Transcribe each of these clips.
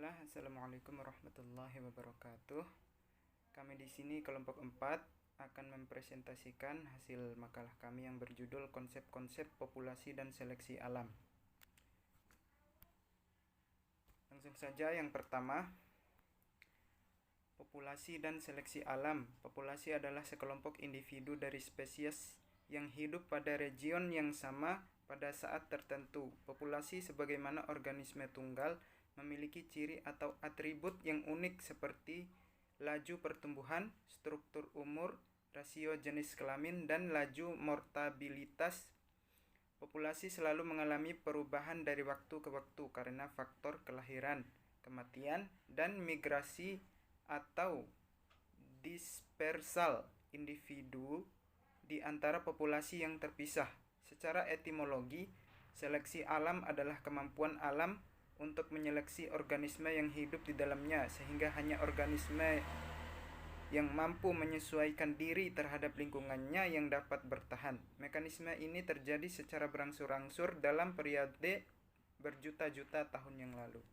Baiklah, Assalamualaikum warahmatullahi wabarakatuh. Kami di sini kelompok 4 akan mempresentasikan hasil makalah kami yang berjudul Konsep-konsep Populasi dan Seleksi Alam. Langsung saja yang pertama, populasi dan seleksi alam. Populasi adalah sekelompok individu dari spesies yang hidup pada region yang sama pada saat tertentu. Populasi sebagaimana organisme tunggal memiliki ciri atau atribut yang unik seperti laju pertumbuhan, struktur umur, rasio jenis kelamin, dan laju mortalitas. Populasi selalu mengalami perubahan dari waktu ke waktu karena faktor kelahiran, kematian, dan migrasi atau dispersal individu di antara populasi yang terpisah. Secara etimologi, seleksi alam adalah kemampuan alam untuk menyeleksi organisme yang hidup di dalamnya sehingga hanya organisme yang mampu menyesuaikan diri terhadap lingkungannya yang dapat bertahan. Mekanisme ini terjadi secara berangsur-angsur dalam periode berjuta-juta tahun yang lalu.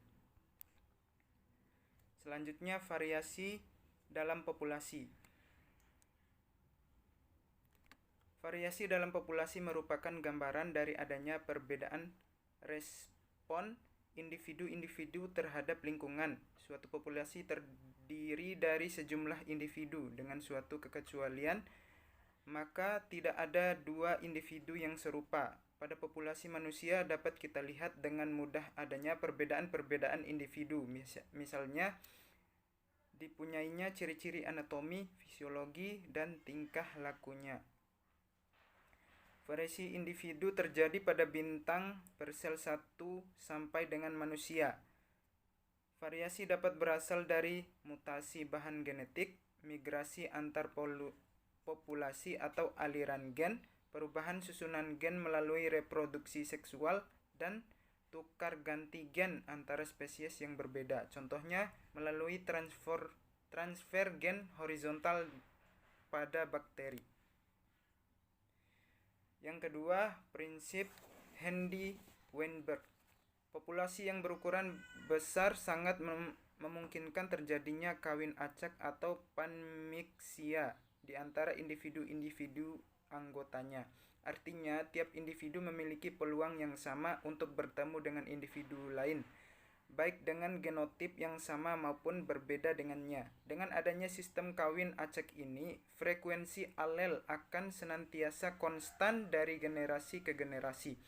Selanjutnya, variasi dalam populasi. Variasi dalam populasi merupakan gambaran dari adanya perbedaan respon individu-individu terhadap lingkungan. Suatu populasi terdiri dari sejumlah individu dengan suatu kekecualian, maka tidak ada dua individu yang serupa. Pada populasi manusia dapat kita lihat dengan mudah adanya perbedaan-perbedaan individu, misalnya dipunyainya ciri-ciri anatomi, fisiologi, dan tingkah lakunya. Variasi individu terjadi pada bintang bersel 1 sampai dengan manusia. Variasi dapat berasal dari mutasi bahan genetik, migrasi antar populasi atau aliran gen, perubahan susunan gen melalui reproduksi seksual, dan tukar ganti gen antara spesies yang berbeda. Contohnya melalui transfer gen horizontal pada bakteri. Yang kedua, prinsip Hendy-Weinberg. Populasi yang berukuran besar sangat memungkinkan terjadinya kawin acak atau panmixia di antara individu-individu anggotanya. Artinya, tiap individu memiliki peluang yang sama untuk bertemu dengan individu lain, baik dengan genotip yang sama maupun berbeda dengannya. Dengan adanya sistem kawin acak ini, frekuensi alel akan senantiasa konstan dari generasi ke generasi.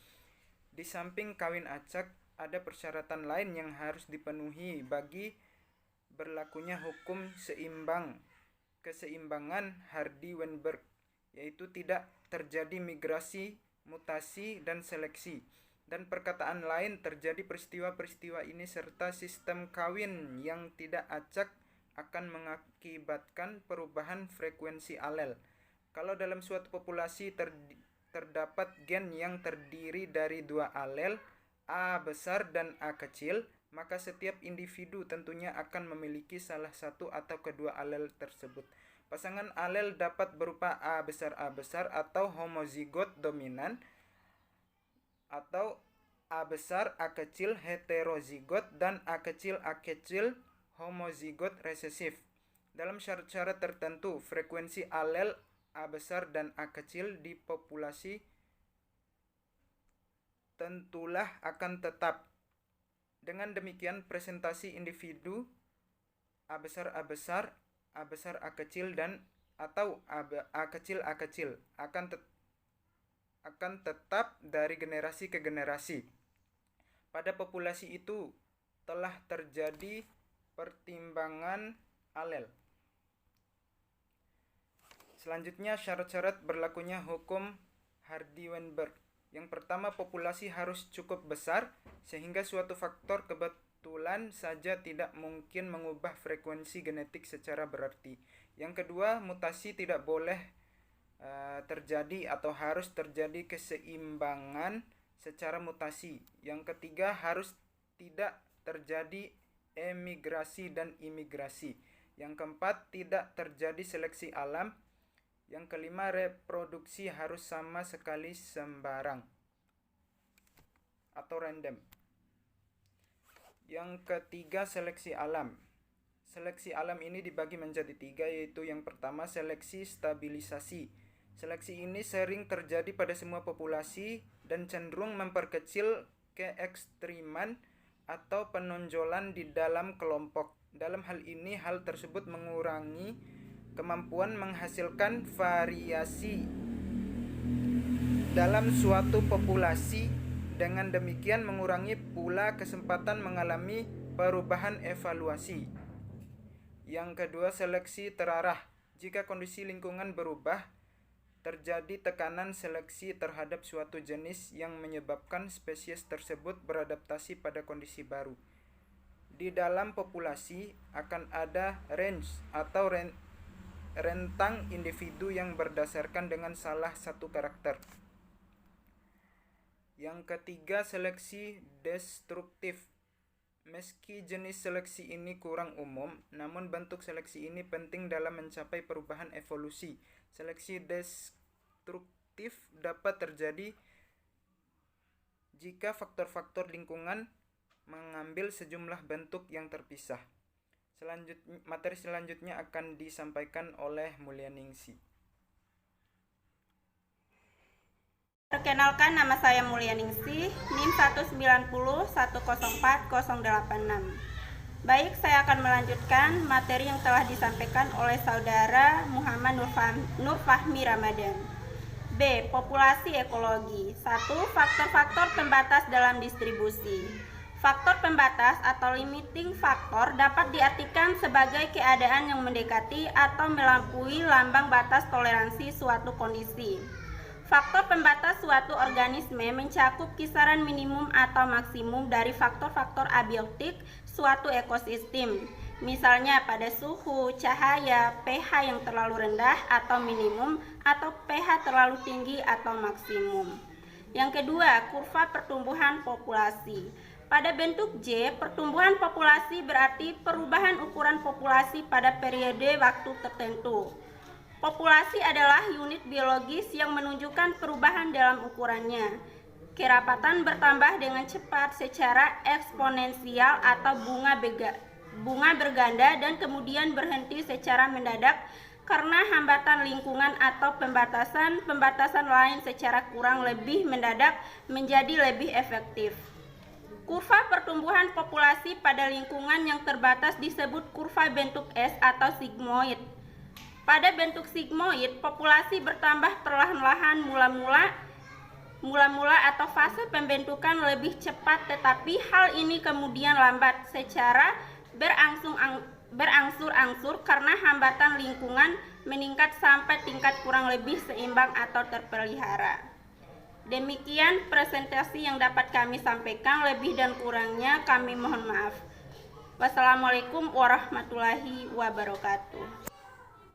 Di samping kawin acak, ada persyaratan lain yang harus dipenuhi bagi berlakunya hukum keseimbangan Hardy-Weinberg, yaitu tidak terjadi migrasi, mutasi, dan seleksi. Dan perkataan lain, terjadi peristiwa-peristiwa ini serta sistem kawin yang tidak acak akan mengakibatkan perubahan frekuensi alel. Kalau dalam suatu populasi terdapat gen yang terdiri dari dua alel, A besar dan A kecil, maka setiap individu tentunya akan memiliki salah satu atau kedua alel tersebut. Pasangan alel dapat berupa A besar atau homozigot dominan, atau A besar A kecil heterozigot dan A kecil homozigot resesif. Dalam syarat-syarat tertentu, frekuensi alel A besar dan A kecil di populasi tentulah akan tetap. Dengan demikian, presentasi individu A besar A kecil dan atau A kecil akan tetap dari generasi ke generasi. Pada populasi itu telah terjadi pertimbangan alel. Selanjutnya, syarat-syarat berlakunya hukum Hardy-Weinberg. Yang pertama, populasi harus cukup besar sehingga suatu faktor kebetulan saja tidak mungkin mengubah frekuensi genetik secara berarti. Yang kedua, mutasi tidak boleh terjadi atau harus terjadi keseimbangan secara mutasi. Yang ketiga, harus tidak terjadi emigrasi dan imigrasi. Yang keempat, tidak terjadi seleksi alam. Yang kelima, reproduksi harus sama sekali sembarang atau random. Yang ketiga, seleksi alam. Seleksi alam ini dibagi menjadi 3, yaitu yang pertama seleksi stabilisasi. Seleksi ini sering terjadi pada semua populasi dan cenderung memperkecil keekstriman atau penonjolan di dalam kelompok. Dalam hal ini, hal tersebut mengurangi kemampuan menghasilkan variasi dalam suatu populasi. Dengan demikian mengurangi pula kesempatan mengalami perubahan evaluasi. Yang kedua, seleksi terarah. Jika kondisi lingkungan berubah, terjadi tekanan seleksi terhadap suatu jenis yang menyebabkan spesies tersebut beradaptasi pada kondisi baru. Di dalam populasi akan ada range atau rentang individu yang berdasarkan dengan salah satu karakter. Yang ketiga, seleksi destruktif. Meski jenis seleksi ini kurang umum, namun bentuk seleksi ini penting dalam mencapai perubahan evolusi. Seleksi destruktif dapat terjadi jika faktor-faktor lingkungan mengambil sejumlah bentuk yang terpisah. Materi selanjutnya akan disampaikan oleh Mulyaningsih. Perkenalkan, nama saya Mulyaningsih, NIM 190104086. Baik, saya akan melanjutkan materi yang telah disampaikan oleh saudara Muhammad Nur Fahmi Ramadan. B. Populasi ekologi. 1. Faktor-faktor pembatas dalam distribusi. Faktor pembatas atau limiting factor dapat diartikan sebagai keadaan yang mendekati atau melampaui lambang batas toleransi suatu kondisi. Faktor pembatas suatu organisme mencakup kisaran minimum atau maksimum dari faktor-faktor abiotik suatu ekosistem. Misalnya pada suhu, cahaya, pH yang terlalu rendah atau minimum, atau pH terlalu tinggi atau maksimum. Yang kedua, kurva pertumbuhan populasi. Pada bentuk J, pertumbuhan populasi berarti perubahan ukuran populasi pada periode waktu tertentu. Populasi adalah unit biologis yang menunjukkan perubahan dalam ukurannya. Kerapatan bertambah dengan cepat secara eksponensial atau bunga berganda dan kemudian berhenti secara mendadak karena hambatan lingkungan atau pembatasan lain secara kurang lebih mendadak menjadi lebih efektif. Kurva pertumbuhan populasi pada lingkungan yang terbatas disebut kurva bentuk S atau sigmoid. Pada bentuk sigmoid, populasi bertambah perlahan-lahan mula-mula atau fase pembentukan lebih cepat, tetapi hal ini kemudian lambat secara berangsur-angsur karena hambatan lingkungan meningkat sampai tingkat kurang lebih seimbang atau terpelihara. Demikian presentasi yang dapat kami sampaikan, lebih dan kurangnya kami mohon maaf. Wassalamualaikum warahmatullahi wabarakatuh.